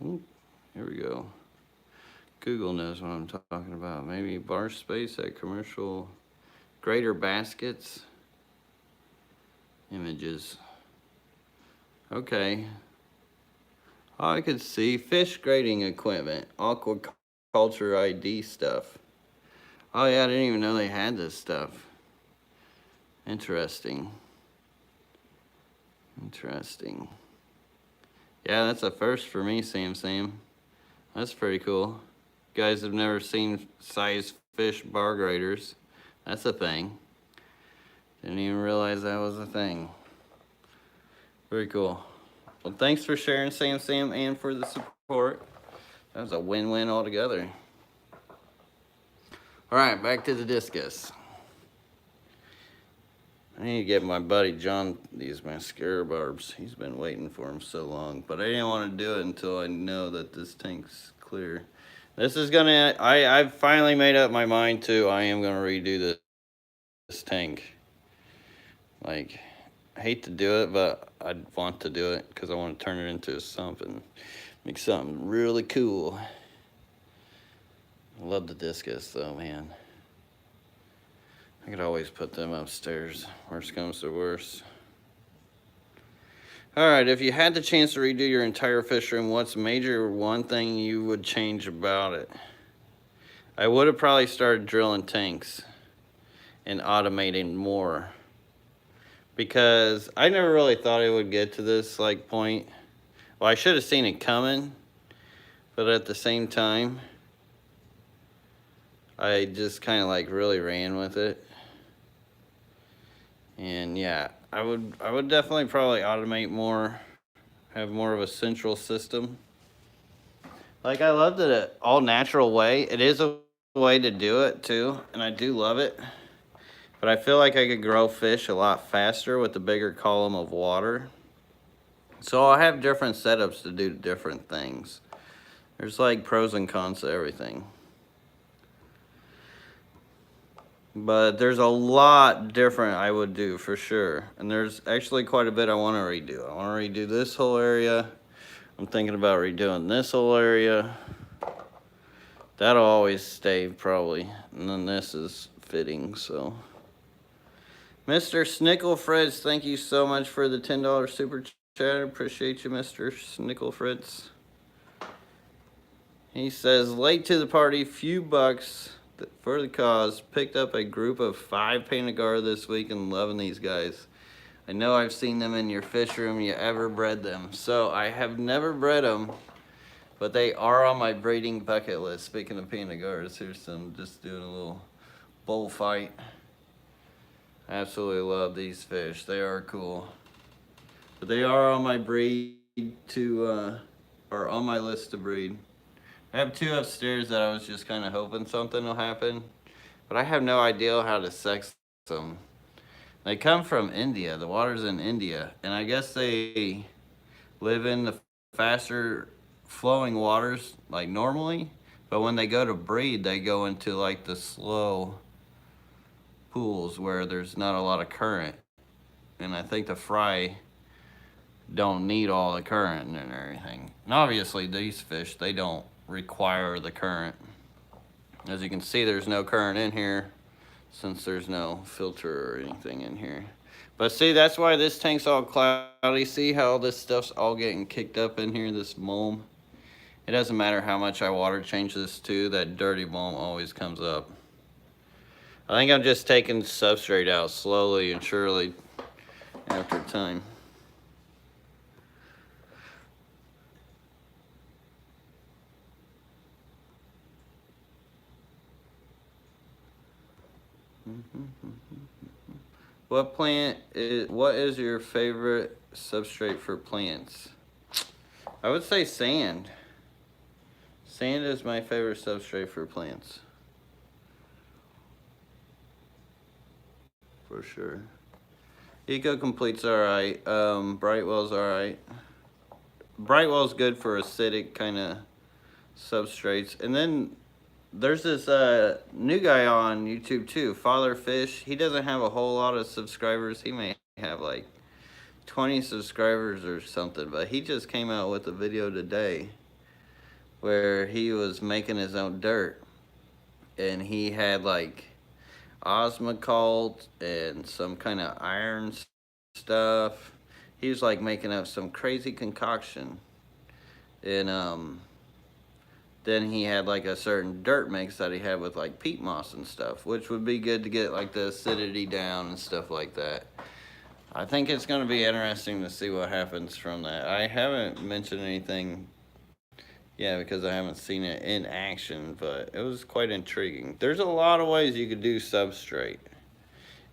Ooh, here we go. Google knows what I'm talking about. Maybe bar space at commercial grader baskets. Images. Okay. Oh, I could see fish grading equipment, aquaculture ID stuff. Oh yeah, I didn't even know they had this stuff. Interesting. Interesting. Yeah, that's a first for me, Sam. That's pretty cool. You guys have never seen size fish bar graders. That's a thing. Didn't even realize that was a thing. Very cool. Well, thanks for sharing, Sam, and for the support. That was a win-win altogether. All right, back to the discus. I need to get my buddy John these mascara barbs. He's been waiting for them so long, but I didn't want to do it until I know that this tank's clear. This is gonna, I've finally made up my mind too. I am gonna redo this tank. Like, I hate to do it, but I want to do it because I want to turn it into a sump and make something really cool. I love the discus though, man. I could always put them upstairs. Worst comes to worst. Alright, if you had the chance to redo your entire fish room, what's major one thing you would change about it? I would have probably started drilling tanks and automating more. Because I never really thought it would get to this point. Well, I should have seen it coming. But at the same time, I just kind of really ran with it. And yeah, I would definitely probably automate more, have more of a central system. Like, I love the all natural way. It is a way to do it too, and I do love it. But I feel like I could grow fish a lot faster with a bigger column of water. So I'll have different setups to do different things. There's like pros and cons to everything. But there's a lot different I would do for sure. And there's actually quite a bit I want to redo. I want to redo this whole area. I'm thinking about redoing this whole area. That'll always stay probably. And then this is fitting, so. Mr. Snicklefritz, thank you so much for the $10 super chat. Appreciate you, Mr. Snicklefritz. He says, late to the party, few bucks for the cause. Picked up a group of 5 painted gar this week and loving these guys. I know I've seen them in your fish room. You ever bred them? So I have never bred them, but they are on my breeding bucket list. Speaking of painted gars, here's some just doing a little bullfight. Absolutely love these fish. They are cool. But they are on my breed to, or on my list to breed. I have 2 upstairs that I was just kind of hoping something will happen. But I have no idea how to sex them. They come from India. The water's in India. And I guess they live in the faster flowing waters like normally. But when they go to breed, they go into like the slow pools where there's not a lot of current. And I think the fry don't need all the current and everything. And obviously these fish, they don't require the current. As you can see, there's no current in here since there's no filter or anything in here. But see, that's why this tank's all cloudy. See how this stuff's all getting kicked up in here, this mulm? It doesn't matter how much I water change this to, that dirty mulm always comes up. I think I'm just taking substrate out slowly and surely after time. What is your favorite substrate for plants? I would say sand. Sand is my favorite substrate for plants. For sure. Eco Complete's alright. Brightwell's alright. Brightwell's good for acidic kind of substrates. And then there's this new guy on YouTube too, Father Fish. He doesn't have a whole lot of subscribers. He may have like 20 subscribers or something, but he just came out with a video today where he was making his own dirt. And he had like osmocalt and some kind of iron stuff. He was like making up some crazy concoction. And then he had like a certain dirt mix that he had with like peat moss and stuff, which would be good to get like the acidity down and stuff like that. I think it's going to be interesting to see what happens from that. I haven't mentioned anything yet because I haven't seen it in action, but it was quite intriguing. There's a lot of ways you could do substrate,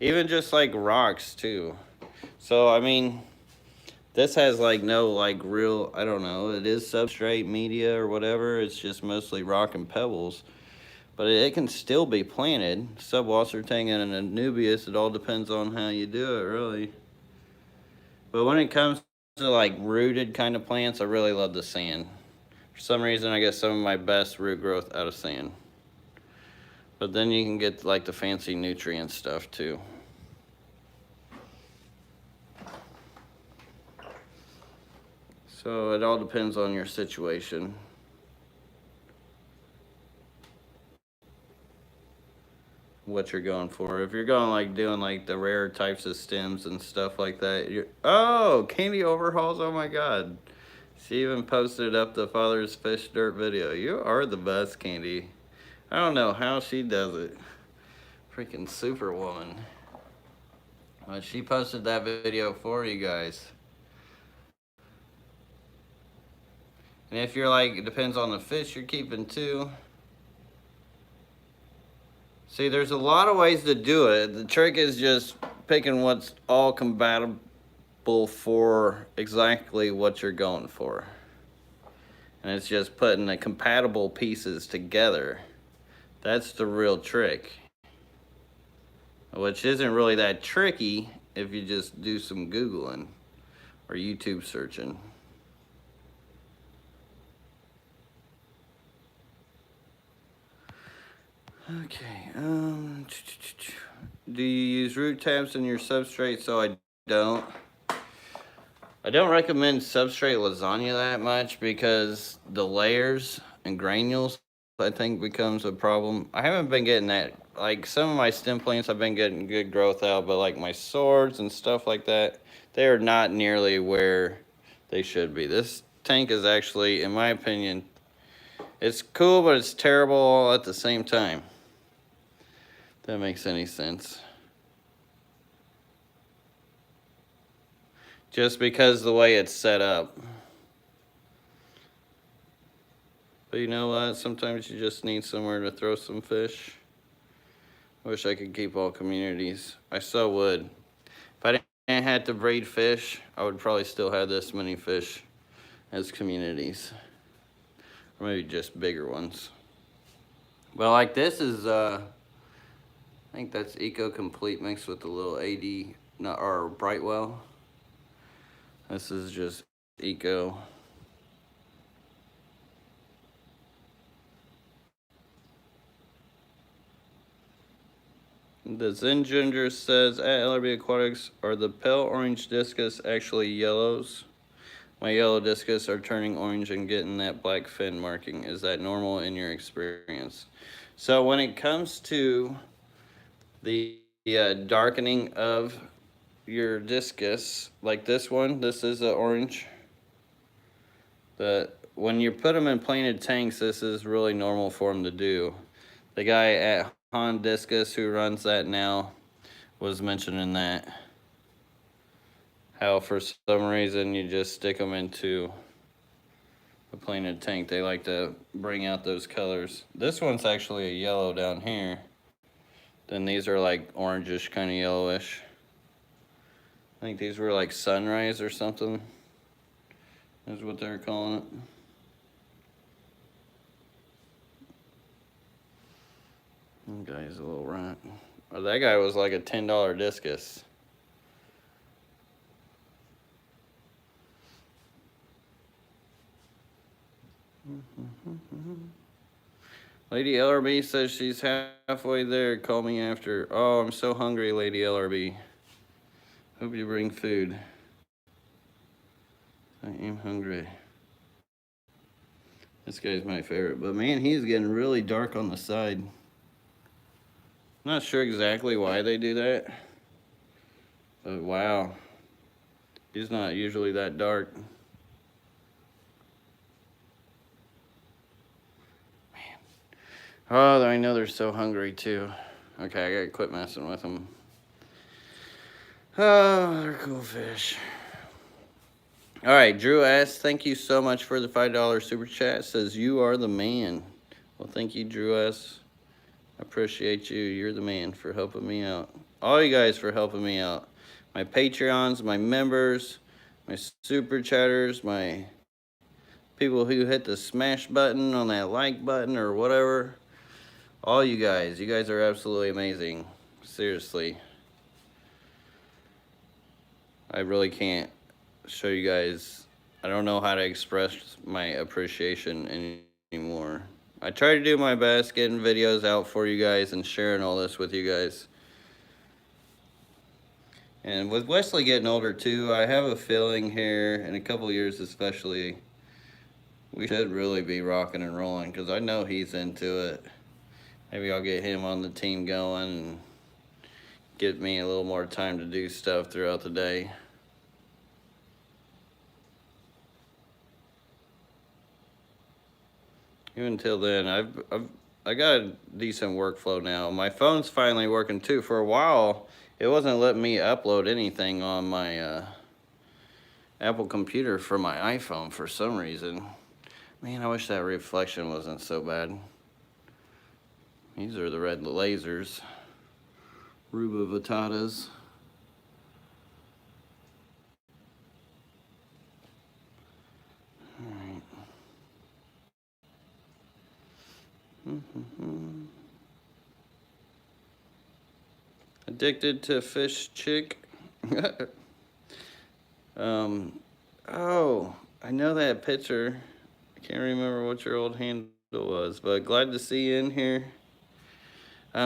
even just like rocks too. So I mean, this has like no like real, I don't know, it is substrate media or whatever. It's just mostly rock and pebbles. But it can still be planted. Subwasser tank and an Anubias, it all depends on how you do it really. But when it comes to like rooted kind of plants, I really love the sand. For some reason I get some of my best root growth out of sand. But then you can get like the fancy nutrient stuff too. So it all depends on your situation. What you're going for. If you're going like doing like the rare types of stems and stuff like that, oh, Candy Overhauls, oh my god. She even posted up the Father's Fish Dirt video. You are the best, Candy. I don't know how she does it. Freaking superwoman. But she posted that video for you guys. And if you're like, it depends on the fish you're keeping too. See, there's a lot of ways to do it. The trick is just picking what's all compatible for exactly what you're going for. And it's just putting the compatible pieces together. That's the real trick. Which isn't really that tricky if you just do some Googling or YouTube searching. Okay, do you use root tabs in your substrate? So I don't. I don't recommend substrate lasagna that much because the layers and granules, I think, becomes a problem. I haven't been getting that. Like, some of my stem plants I've been getting good growth out, but like my swords and stuff like that, they are not nearly where they should be. This tank is actually, in my opinion, it's cool, but it's terrible all at the same time. If that makes any sense. Just because the way it's set up. But you know what? Sometimes you just need somewhere to throw some fish. I wish I could keep all communities. I so would. If I didn't have to breed fish, I would probably still have this many fish as communities. Or maybe just bigger ones. But like this is, I think that's Eco Complete mixed with a little AD, or Brightwell. This is just Eco. The Zen Ginger says, at LRB Aquatics, are the pale orange discus actually yellows? My yellow discus are turning orange and getting that black fin marking. Is that normal in your experience? So when it comes to the darkening of your discus, like this one, this is an orange. When you put them in planted tanks, this is really normal for them to do. The guy at Han Discus who runs that now was mentioning that. How for some reason you just stick them into a planted tank. They like to bring out those colors. This one's actually a yellow down here. Then these are like orangish, kind of yellowish. I think these were like sunrise or something, is what they're calling it. That guy's a little rat. Oh, that guy was like a $10 discus. Lady LRB says she's halfway there. Call me after. Oh, I'm so hungry, Lady LRB. Hope you bring food. I am hungry. This guy's my favorite, but man, he's getting really dark on the side. Not sure exactly why they do that, but wow, he's not usually that dark. Man. Oh, I know they're so hungry too. Okay, I gotta quit messing with them. Oh, they're cool fish. All right, Drew S., thank you so much for the $5 super chat. Says, you are the man. Well, thank you, Drew S. I appreciate you. You're the man for helping me out. All you guys for helping me out. My Patreons, my members, my super chatters, my people who hit the smash button on that like button or whatever. All you guys are absolutely amazing. Seriously. I really can't show you guys. I don't know how to express my appreciation anymore. I try to do my best getting videos out for you guys and sharing all this with you guys. And with Wesley getting older too, I have a feeling here in a couple years especially, we should really be rocking and rolling because I know he's into it. Maybe I'll get him on the team going and get me a little more time to do stuff throughout the day. Even until then, I got a decent workflow now. My phone's finally working too. For a while, it wasn't letting me upload anything on my Apple computer for my iPhone for some reason. Man, I wish that reflection wasn't so bad. These are the red lasers. Ruba Vitatas. Alright. Addicted to fish chick. Oh, I know that picture. I can't remember what your old handle was, but glad to see you in here.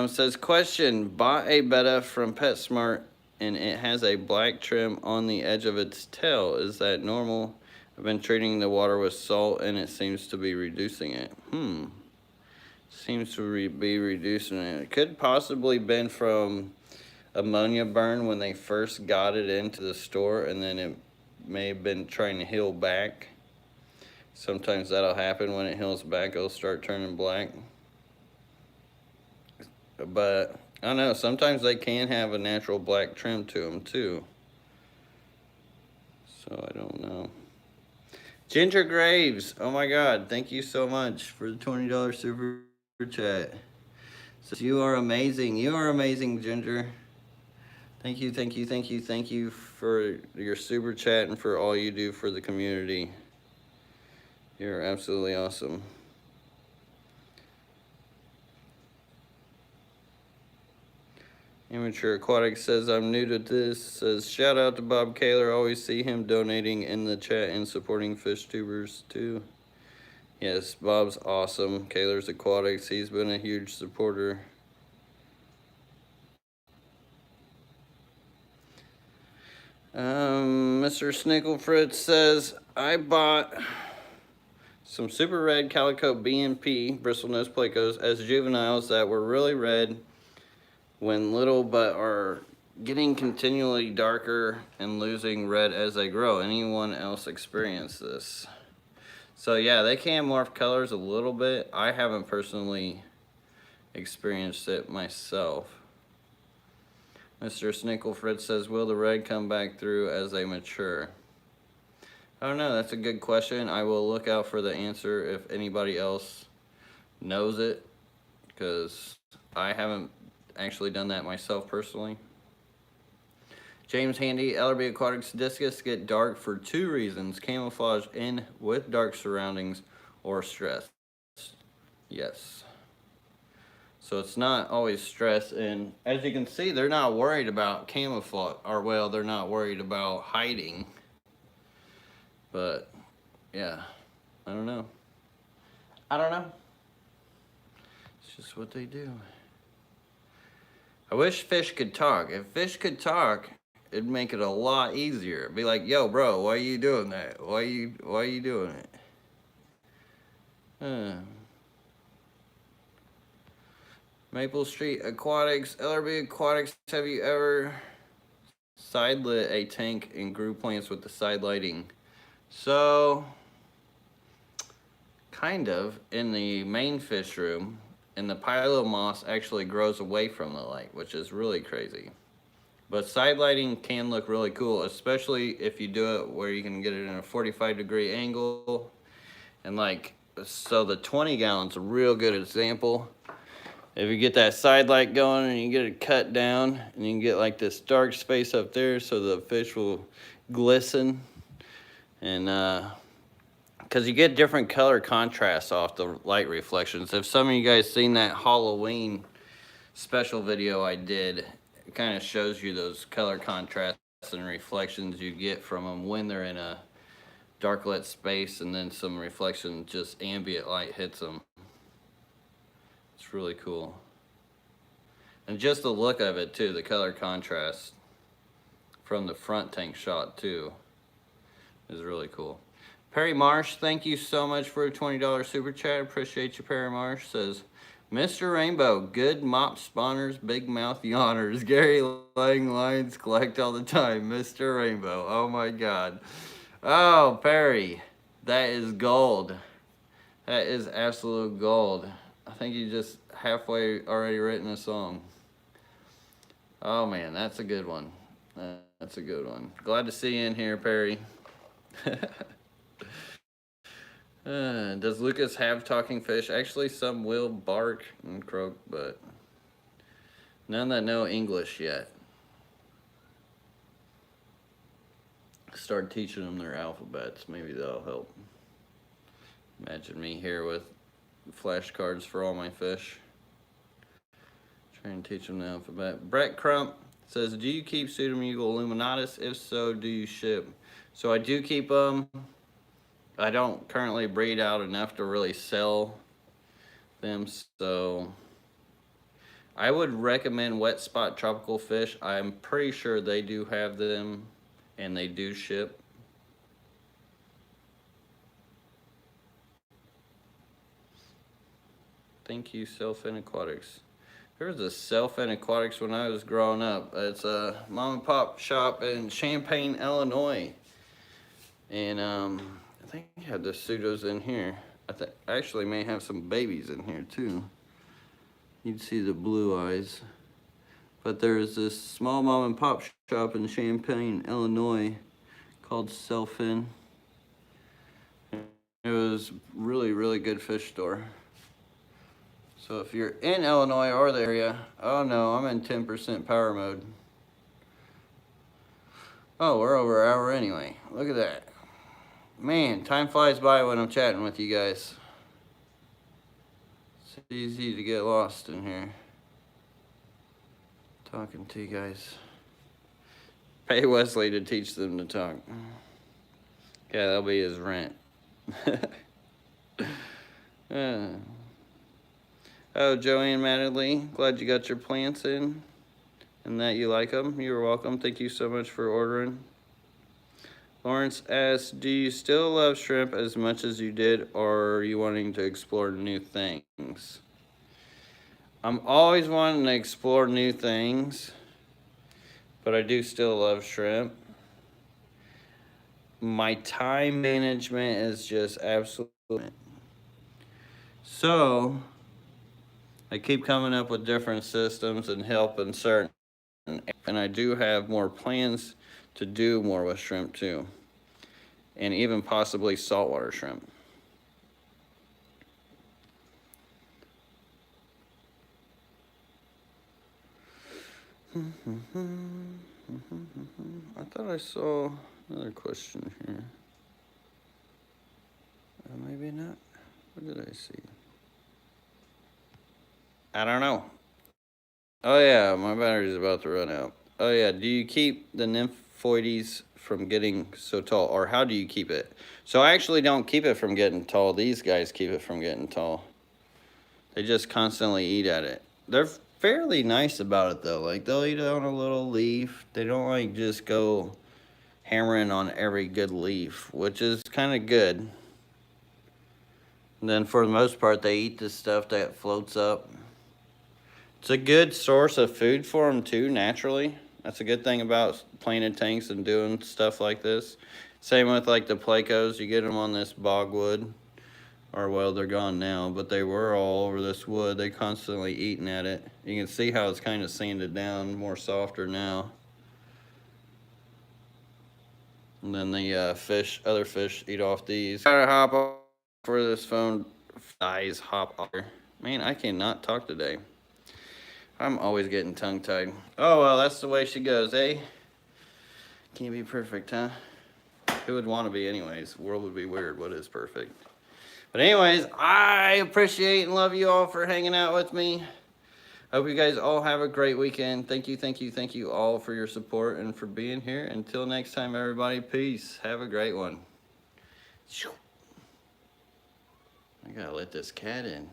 Says, question, bought a betta from PetSmart and it has a black trim on the edge of its tail. Is that normal? I've been treating the water with salt and it seems to be reducing it. Seems to be reducing it. It could possibly been from ammonia burn when they first got it into the store, and then it may have been trying to heal back. Sometimes that'll happen. When it heals back, it'll start turning black. But I don't know, sometimes they can have a natural black trim to them too. So I don't know. Ginger Graves, oh my God, thank you so much for the $20 super chat. Says, you are amazing. You are amazing, Ginger. Thank you, thank you, thank you, thank you for your super chat and for all you do for the community. You're absolutely awesome. Amateur Aquatics says, I'm new to this. Says, shout out to Bob Kaler. Always see him donating in the chat and supporting fish tubers too. Yes, Bob's awesome. Kaler's Aquatics. He's been a huge supporter. Mr. Snicklefritz says, I bought some super red calico BNP, bristlenose plecos, as juveniles that were really red when little, but are getting continually darker and losing red as they grow. Anyone else experience this? So yeah, they can morph colors a little bit. I haven't personally experienced it myself. Mr. Snicklefritz says, will the red come back through as they mature? I don't know, that's a good question. I will look out for the answer if anybody else knows it, because I haven't actually done that myself personally. James Handy, LRB Aquatics discus get dark for two reasons: camouflage in with dark surroundings or stress. Yes. So it's not always stress, and as you can see, they're not worried about camouflage, or well, they're not worried about hiding. But yeah, I don't know. I don't know. It's just what they do. I wish fish could talk. If fish could talk, it'd make it a lot easier. It'd be like, yo, bro, why are you doing that? Why are you doing it? Maple Street Aquatics, LRB Aquatics, have you ever side lit a tank and grew plants with the side lighting? So, kind of, in the main fish room, and the pilo moss actually grows away from the light, which is really crazy. But side lighting can look really cool, especially if you do it where you can get it in a 45-degree angle. And like, so the 20 gallon's a real good example. If you get that side light going and you get it cut down, and you can get like this dark space up there so the fish will glisten. And because you get different color contrasts off the light reflections. If some of you guys seen that Halloween special video I did, it kind of shows you those color contrasts and reflections you get from them when they're in a dark lit space, and then some reflection, just ambient light hits them. It's really cool. And just the look of it too, the color contrast from the front tank shot too is really cool. Perry Marsh, thank you so much for a $20 super chat. Appreciate you, Perry Marsh. Says, Mr. Rainbow, good mop spawners, big mouth yawners. Gary Lang lines collect all the time. Mr. Rainbow, oh my God. Oh, Perry, that is gold. That is absolute gold. I think you just halfway already written a song. Oh man, that's a good one. That's a good one. Glad to see you in here, Perry. Does Lucas have talking fish? Actually, some will bark and croak, but none that know English yet. Start teaching them their alphabets. Maybe that'll help. Imagine me here with flashcards for all my fish. Trying to teach them the alphabet. Brett Crump says, do you keep Pseudomugil illuminatus? If so, do you ship? So I do keep them. I don't currently breed out enough to really sell them, so I would recommend Wet Spot Tropical Fish. I'm pretty sure they do have them and they do ship. Thank you, Self-In Aquatics. There was a Self-In Aquatics when I was growing up. It's a mom and pop shop in Champaign, Illinois. And I think I had the pseudos in here. I actually may have some babies in here too. You'd see the blue eyes. But there's this small mom and pop shop in Champaign, Illinois called Self-In. It was really, really good fish store. So if you're in Illinois or the area, oh no, I'm in 10% power mode. Oh, we're over an hour anyway. Look at that. Man, time flies by when I'm chatting with you guys. It's easy to get lost in here. Talking to you guys. Pay Wesley to teach them to talk. Yeah, that'll be his rent. Oh, Joanne Mattingly, glad you got your plants in and that you like them. You're welcome. Thank you so much for ordering. Lawrence asks, do you still love shrimp as much as you did, or are you wanting to explore new things? I'm always wanting to explore new things, but I do still love shrimp. My time management is just absolutely. So I keep coming up with different systems and helping certain, and I do have more plans to do more with shrimp too, and even possibly saltwater shrimp. I thought I saw another question here. Maybe not. What did I see? I don't know. Oh yeah, my battery's about to run out. Oh yeah, do you keep the nymphoides from getting so tall, or how do you keep it? So I actually don't keep it from getting tall. These guys keep it from getting tall. They just constantly eat at it. They're fairly nice about it though. Like they'll eat on a little leaf. They don't like just go hammering on every good leaf, which is kind of good. And then for the most part, they eat the stuff that floats up. It's a good source of food for them too, naturally. That's a good thing about planted tanks and doing stuff like this. Same with like the plecos. You get them on this bogwood, or well, they're gone now, but they were all over this wood. They constantly eating at it. You can see how it's kind of sanded down, more softer now. And then the other fish eat off these. Gotta hop off for this phone dies. Hop off. Man, I cannot talk today. I'm always getting tongue-tied. Oh, well, that's the way she goes, eh? Can't be perfect, huh? Who would want to be anyways? The world would be weird. What is perfect? But anyways, I appreciate and love you all for hanging out with me. I hope you guys all have a great weekend. Thank you all for your support and for being here. Until next time, everybody, peace. Have a great one. I gotta let this cat in.